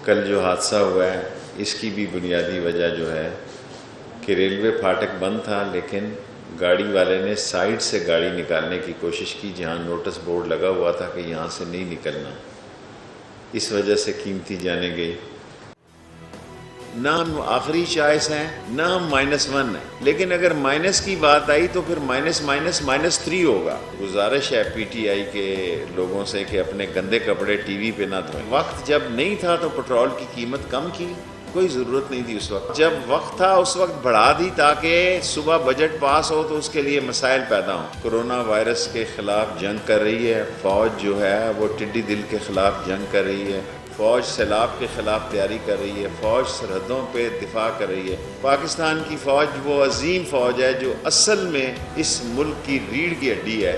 کل جو حادثہ ہوا ہے اس کی بھی بنیادی وجہ جو ہے کہ ریلوے پھاٹک بند تھا، لیکن گاڑی والے نے سائیڈ سے گاڑی نکالنے کی کوشش کی جہاں نوٹس بورڈ لگا ہوا تھا کہ یہاں سے نہیں نکلنا، اس وجہ سے قیمتی جانیں گئی۔ نہ ہم آخری چوائس ہیں نہ ہم -1 ہیں، لیکن اگر مائنس کی بات آئی تو پھر -3 ہوگا۔ گزارش ہے پی ٹی آئی کے لوگوں سے کہ اپنے گندے کپڑے ٹی وی پہ نہ دھوئیں۔ وقت جب نہیں تھا تو پٹرول کی قیمت کم کی، کوئی ضرورت نہیں تھی اس وقت۔ جب وقت تھا اس وقت بڑھا دی تاکہ صبح بجٹ پاس ہو تو اس کے لیے مسائل پیدا ہوں۔ کورونا وائرس کے خلاف جنگ کر رہی ہے، فوج جو ہے وہ ٹڈی دل کے خلاف جنگ کر رہی ہے، فوج سیلاب کے خلاف تیاری کر رہی ہے، فوج سرحدوں پہ دفاع کر رہی ہے۔ پاکستان کی فوج وہ عظیم فوج ہے جو اصل میں اس ملک کی ریڑھ کی ہڈی ہے۔